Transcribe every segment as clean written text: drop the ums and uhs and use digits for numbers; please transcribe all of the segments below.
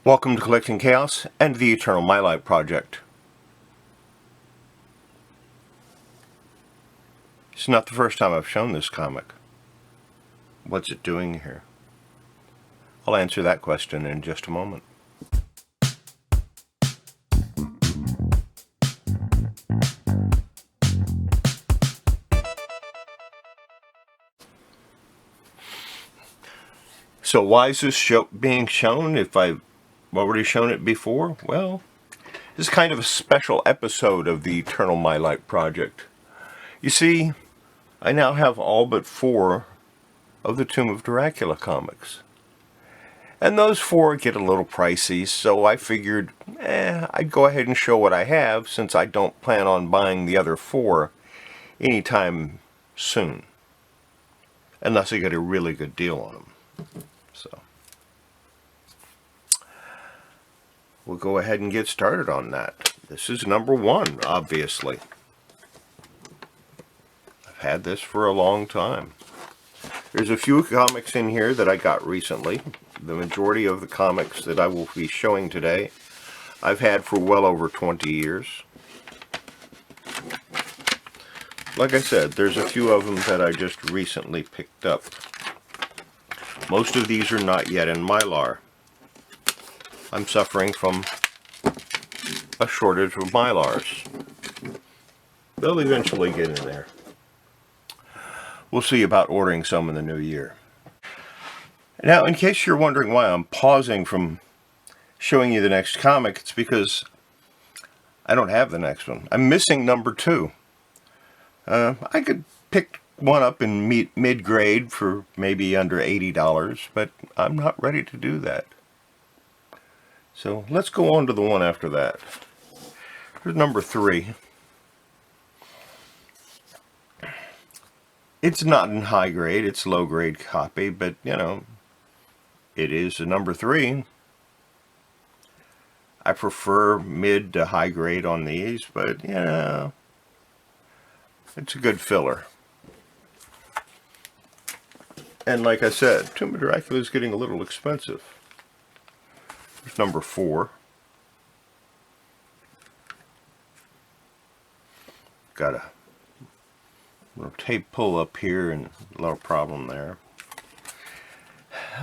Welcome to Collecting Chaos and the Eternal Mylite Project. It's not the first time I've shown this comic. What's it doing here? I'll answer that question in just a moment. So why is this show being shown if I've already shown it before? Well, this is kind of a special episode of the Eternal Mylite Project. You see, I now have all but 4 of the Tomb of Dracula comics. And those 4 get a little pricey, so I figured, I'd go ahead and show what I have, since I don't plan on buying the other 4 anytime soon. Unless I get a really good deal on them. So we'll go ahead and get started on that. This is number 1, obviously. I've had this for a long time. There's a few comics in here that I got recently. The majority of the comics that I will be showing today, I've had for well over 20 years. Like I said, there's a few of them that I just recently picked up. Most of these are not yet in Mylar. I'm suffering from a shortage of Mylars. They'll eventually get in there. We'll see about ordering some in the new year. Now, in case you're wondering why I'm pausing from showing you the next comic, it's because I don't have the next one. I'm missing number 2. I could pick one up in mid-grade for maybe under $80, but I'm not ready to do that. So let's go on to the one after that. Here's number 3. It's not in high grade, it's low grade copy, but you know, it is a number 3. I prefer mid to high grade on these, but you know, it's a good filler. And like I said, Tomb of Dracula is getting a little expensive. Here's number 4. Got a little tape pull up here and a little problem there.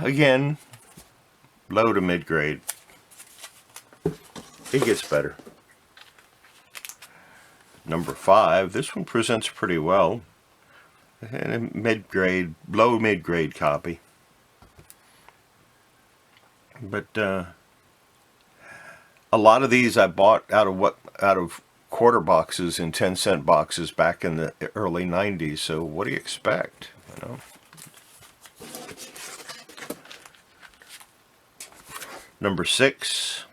Again, low to mid grade. It gets better. Number 5. This one presents pretty well. And a mid-grade, low mid-grade copy. But a lot of these I bought out of quarter boxes in 10-cent boxes back in the early 90s. So what do you expect? You know. Number 6.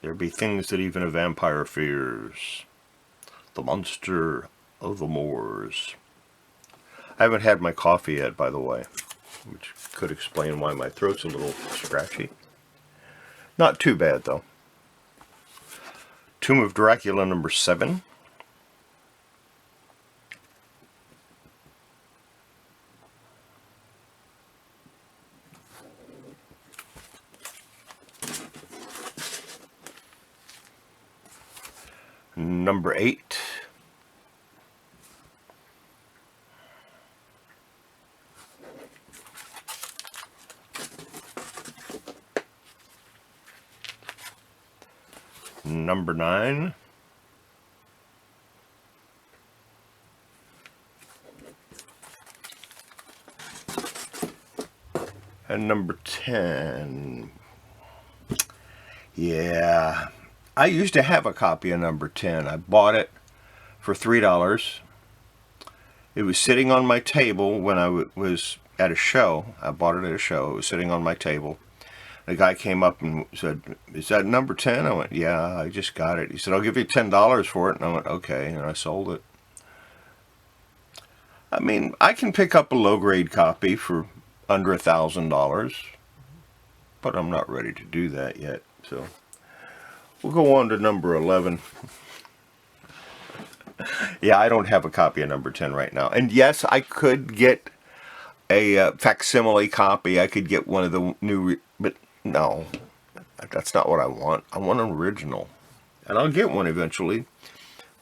There be things that even a vampire fears. The Monster of the Moors. I haven't had my coffee yet, by the way, which could explain why my throat's a little scratchy. Not too bad, though. Tomb of Dracula number 7. Number 8. Number 9. And number 10. Yeah. I used to have a copy of number 10. I bought it for $3. It was sitting on my table when I was at a show. I bought it at a show. It was sitting on my table. The guy came up and said, "Is that number 10? I went, "Yeah, I just got it." He said, "I'll give you $10 for it." And I went, "Okay." And I sold it. I mean, I can pick up a low-grade copy for under $1,000, but I'm not ready to do that yet. So we'll go on to number 11. Yeah, I don't have a copy of number 10 right now. And yes, I could get a facsimile copy. I could get one of the new, but no, that's not what I want. I want an original, and I'll get one eventually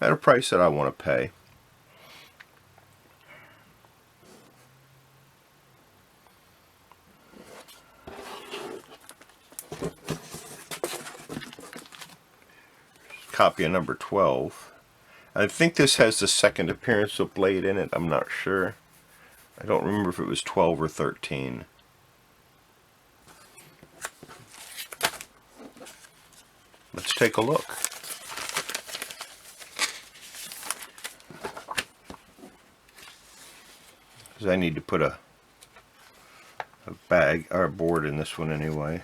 at a price that I want to pay. Copy of number 12. I think this has the second appearance of Blade in it. I'm not sure. I don't remember if it was 12 or 13. Let's take a look. Because I need to put a bag or a board in this one anyway.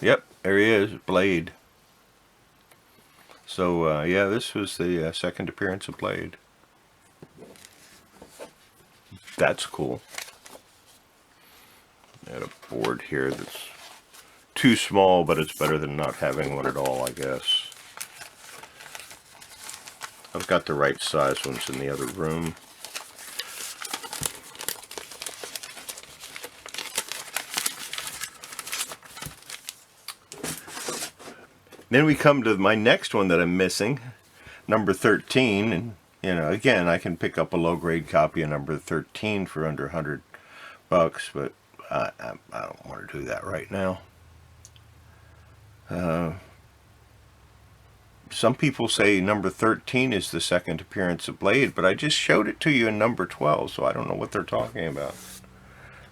Yep, there he is, Blade. So, yeah, this was the second appearance of Blade. That's cool. Got a board here that's too small, but it's better than not having one at all, I guess. I've got the right size ones in the other room. Then we come to my next one that I'm missing, number 13, and you know, again, I can pick up a low-grade copy of number 13 for under $100, but I don't want to do that right now. Some people say number 13 is the second appearance of Blade, but I just showed it to you in number 12, so I don't know what they're talking about.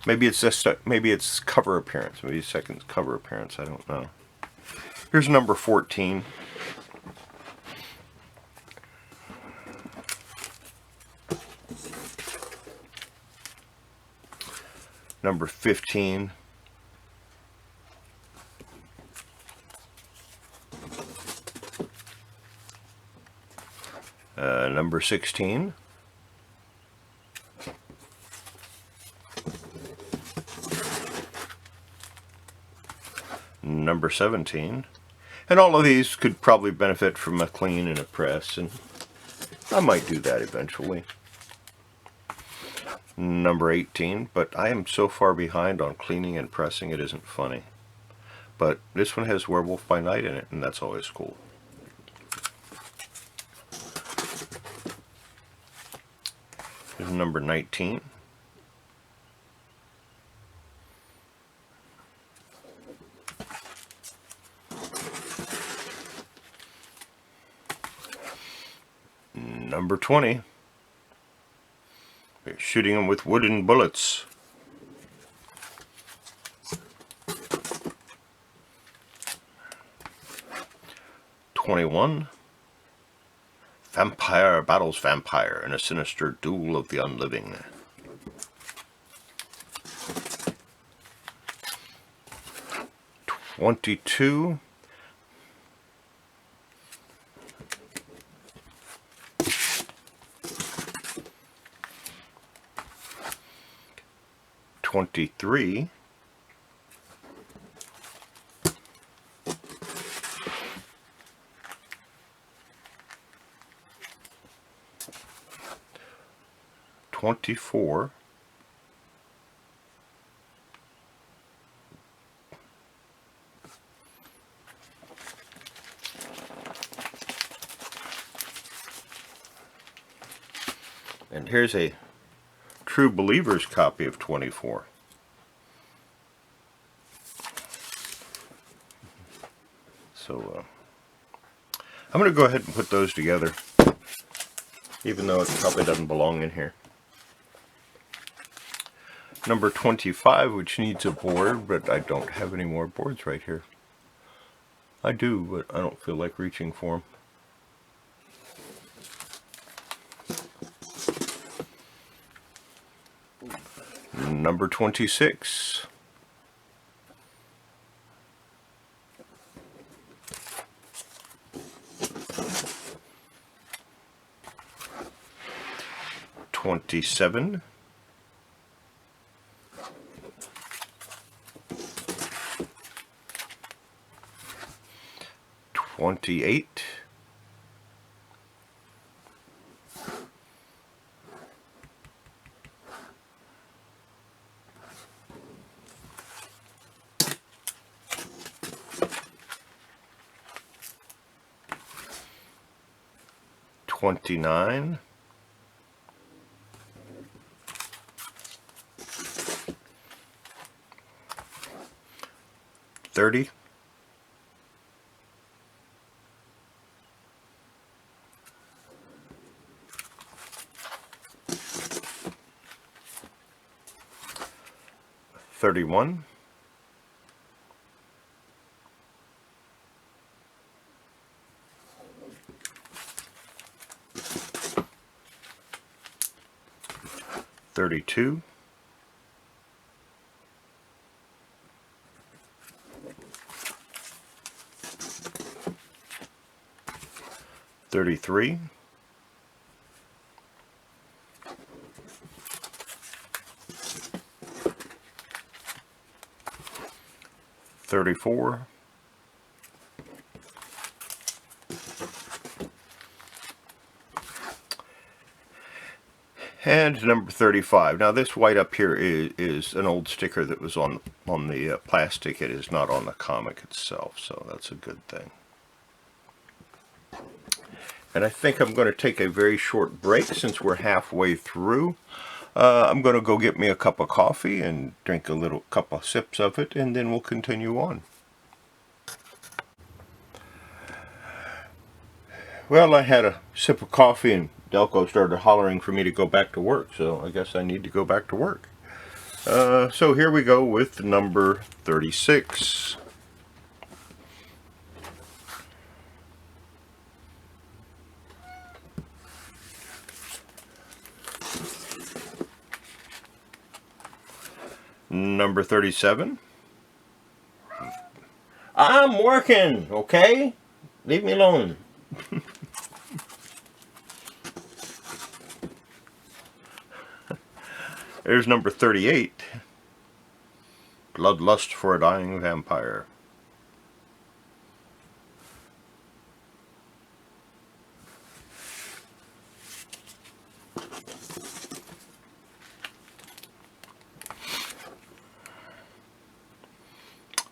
Maybe it's just maybe it's cover appearance, maybe second cover appearance. I don't know. Here's number 14. Number 15. Number 16. Number 17. And all of these could probably benefit from a clean and a press, and I might do that eventually. Number 18, but I am so far behind on cleaning and pressing it isn't funny. But this one has Werewolf by Night in it, and that's always cool. Here's number 19. Number 20. They're shooting them with wooden bullets. '21. Vampire battles vampire in a sinister duel of the unliving. '22. '23. '24. And here's a True Believers copy of 24. So I'm going to go ahead and put those together, even though it probably doesn't belong in here. Number 25, which needs a board, but I don't have any more boards right here. I do, but I don't feel like reaching for them. Number 26. '27. '28. 29. 30. 31. 32. 33. 34. And number 35. Now this white up here is an old sticker that was on the plastic. It is not on the comic itself, so that's a good thing. And I think I'm going to take a very short break since we're halfway through. I'm going to go get me a cup of coffee and drink a little couple sips of it, and then we'll continue on. Well, I had a sip of coffee and Delco started hollering for me to go back to work, so I guess I need to go back to work. So here we go with number 36. Number 37. I'm working, okay? Leave me alone. There's number 38. Bloodlust for a Dying Vampire.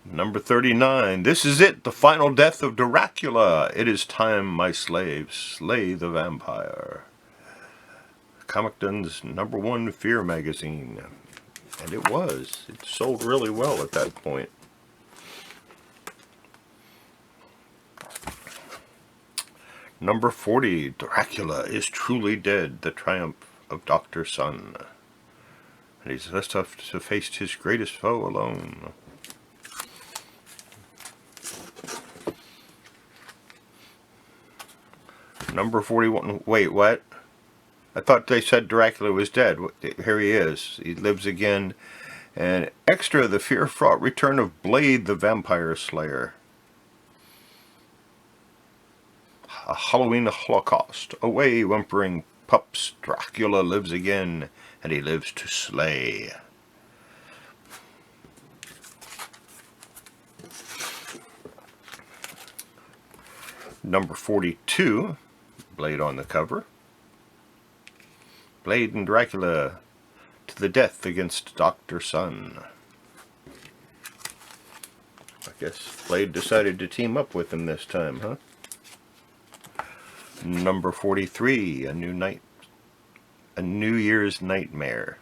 Number 39. This is it, the final death of Dracula. It is time, my slaves, slay the vampire. Comicton's #1 fear magazine. And it was. It sold really well at that point. Number 40. Dracula is truly dead. The triumph of Dr. Sun. And he's left to face his greatest foe alone. Number 41. Wait, what? I thought they said Dracula was dead. Here he is. He lives again. And extra, the fear-fraught return of Blade, the Vampire Slayer. A Halloween Holocaust. Away, whimpering pups. Dracula lives again, and he lives to slay. Number 42. Blade on the cover. Blade and Dracula to the death against Dr. Sun. I guess Blade decided to team up with him this time, huh? Number 43, a New Year's Nightmare.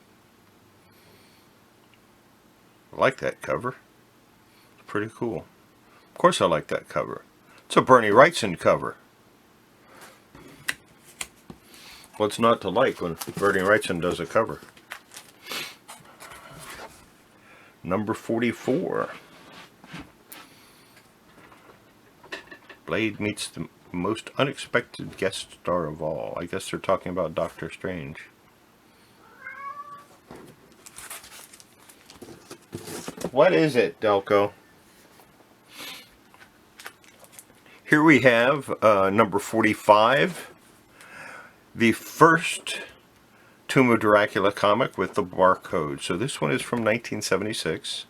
I like that cover. It's pretty cool. Of course I like that cover. It's a Bernie Wrightson cover. What's not to like when Bernie Wrightson does a cover? Number 44. Blade meets the most unexpected guest star of all. I guess they're talking about Doctor Strange. What is it, Delco? Here we have number 45. The first Tomb of Dracula comic with the barcode. So this one is from 1976.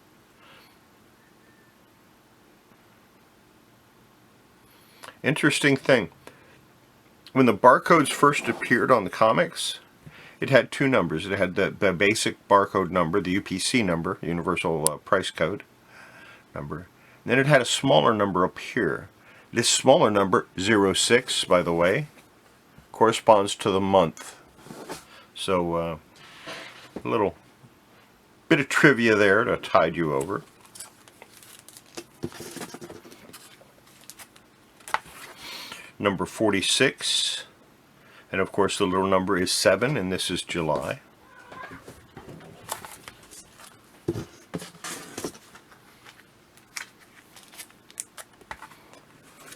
Interesting thing. When the barcodes first appeared on the comics, it had two numbers. It had the basic barcode number, the UPC number, Universal Price Code number. And then it had a smaller number up here. This smaller number, 06, by the way. Of corresponds to the month. So a little bit of trivia there to tide you over. Number 46, and of course the little number is 7, and this is July.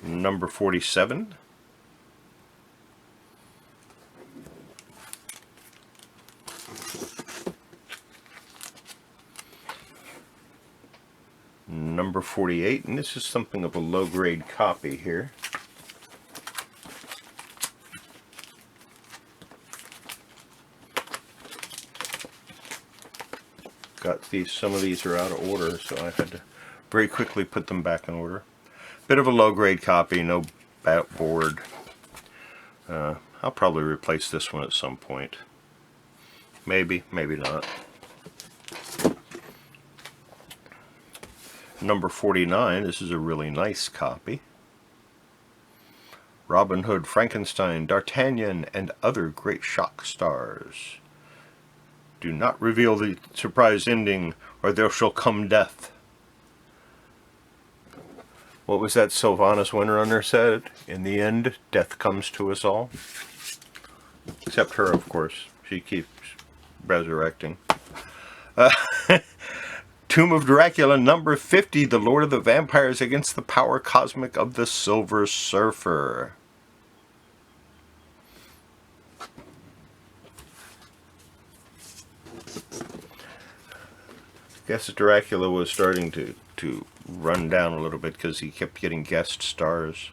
Number 47. Number 48, and this is something of a low-grade copy here. Got these, some of these are out of order, so I had to very quickly put them back in order. Bit of a low-grade copy, no board. I'll probably replace this one at some point. Maybe, maybe not. Number 49, this is a really nice copy. Robin Hood, Frankenstein, D'Artagnan, and other great shock stars. Do not reveal the surprise ending, or there shall come death. What was that Sylvanus Windrunner said? In the end, death comes to us all. Except her, of course. She keeps resurrecting. Tomb of Dracula, number 50, the Lord of the Vampires against the power cosmic of the Silver Surfer. I guess Dracula was starting to run down a little bit because he kept getting guest stars.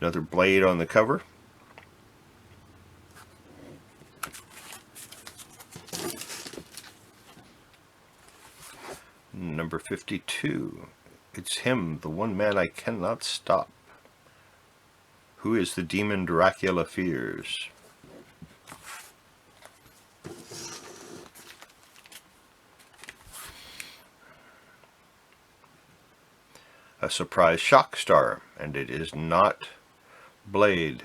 Another Blade on the cover. Number 52. It's him, the one man I cannot stop. Who is the demon Dracula fears? A surprise shock star, and it is not Blade.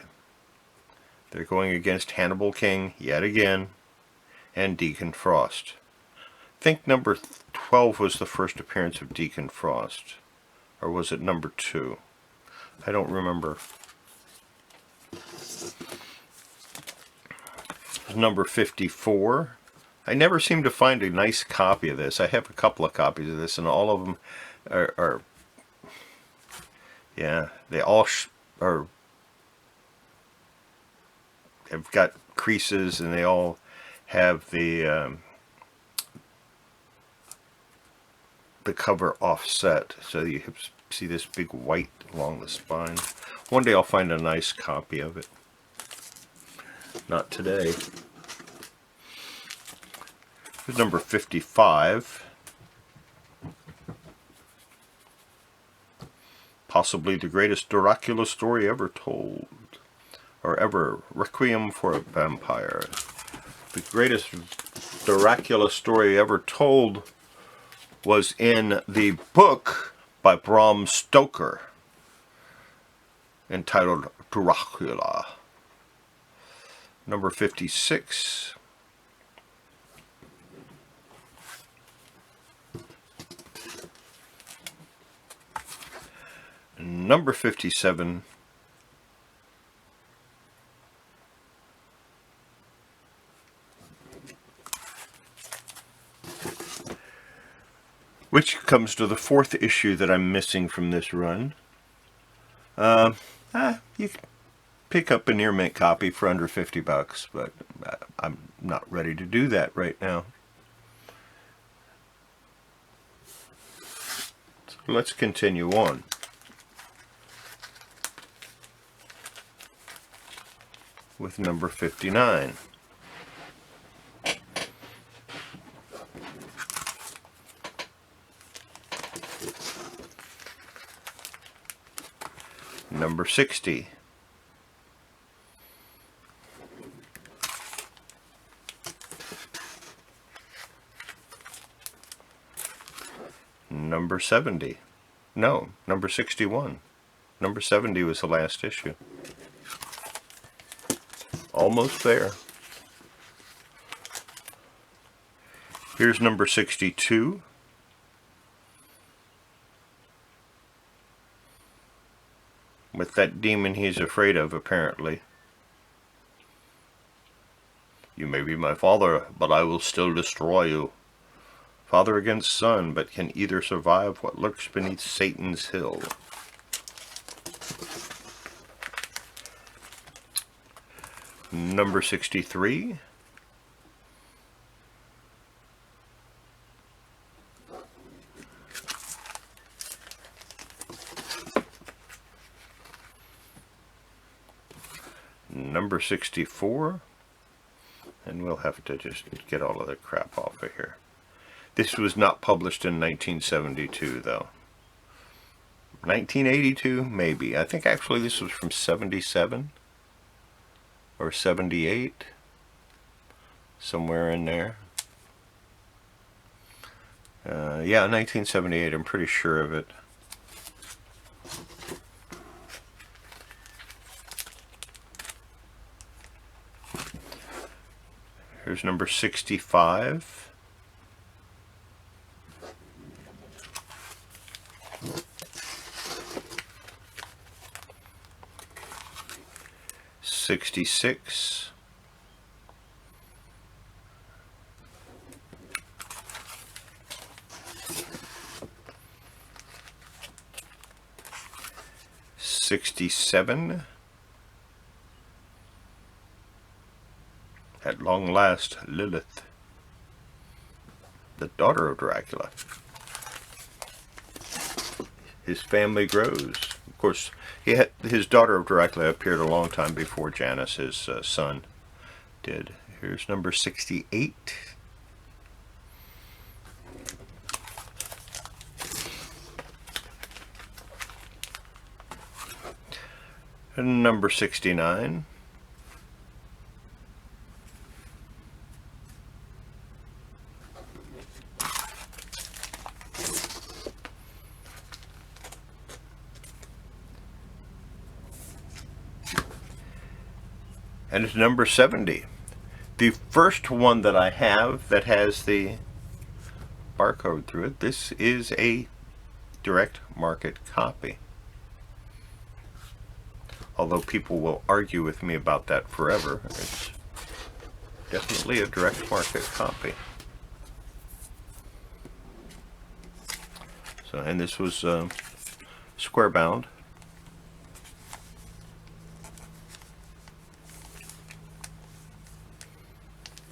They're going against Hannibal King yet again, and Deacon Frost. I think number 12 was the first appearance of Deacon Frost, or was it number 2? I don't remember. Number 54. I never seem to find a nice copy of this. I have a couple of copies of this, and all of them are yeah, they all have got creases, and they all have the cover offset, so you see this big white along the spine. One day I'll find a nice copy of it. Not today. Here's number 55. Possibly the greatest Dracula story ever told, or ever. Requiem for a Vampire. The greatest Dracula story ever told was in the book by Bram Stoker entitled Dracula. Number 56. Number 57. Which comes to the fourth issue that I'm missing from this run. You can pick up a near mint copy for under $50, but I'm not ready to do that right now. So let's continue on. With number 59. Number 60. Number 70. No, number 61. Number 70 was the last issue. Almost there. Here's number 62. With that demon he's afraid of, apparently. You may be my father, but I will still destroy you. Father against son, but can either survive what lurks beneath Satan's hill. Number 63. Number 64. And we'll have to just get all of the crap off of here. This was not published in 1972, though. 1982, maybe. I think actually this was from 77 or 78, somewhere in there. Yeah, 1978, I'm pretty sure of it. Here's number 65. '66. '67. At long last, Lilith, the daughter of Dracula. His family grows. Of course, his daughter of Dracula appeared a long time before Janus, his son, did. Here's number 68. And number 69. And it's number 70. The first one that I have that has the barcode through it. This is a direct market copy. Although people will argue with me about that forever, it's definitely a direct market copy. So, and this was square bound.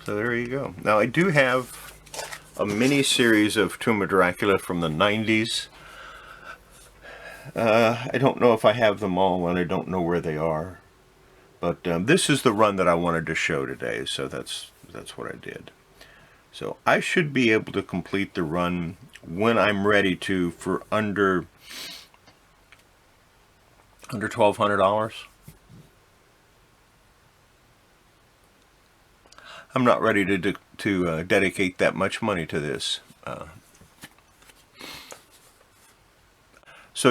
So there you go. Now I do have a mini series of Tomb of Dracula from the 90s. I don't know if I have them all, and I don't know where they are. But this is the run that I wanted to show today, so that's what I did. So I should be able to complete the run when I'm ready to for under $1,200. I'm not ready to dedicate that much money to this. So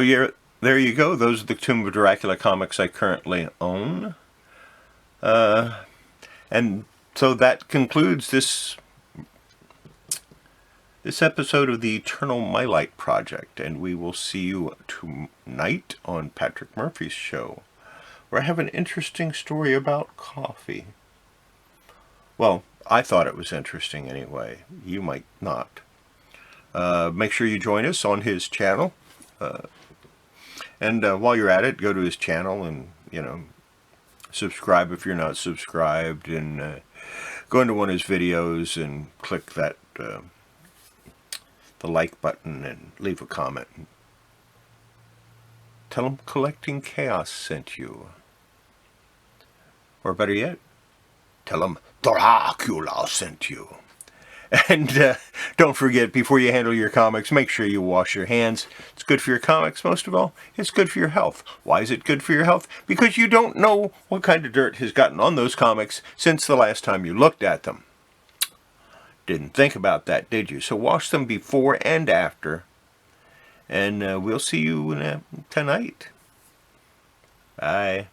there you go. Those are the Tomb of Dracula comics I currently own. And so that concludes this episode of the Eternal Mylite Project. And we will see you tonight on Patrick Murphy's show, where I have an interesting story about coffee. Well, I thought it was interesting anyway. You might not. Make sure you join us on his channel. And while you're at it, go to his channel and, subscribe if you're not subscribed. And go into one of his videos and click that the like button and leave a comment. Tell him Collecting Chaos sent you. Or better yet, tell him Dracula sent you. And don't forget, before you handle your comics, make sure you wash your hands. It's good for your comics, most of all. It's good for your health. Why is it good for your health? Because you don't know what kind of dirt has gotten on those comics since the last time you looked at them. Didn't think about that, did you? So wash them before and after. And we'll see you tonight. Bye.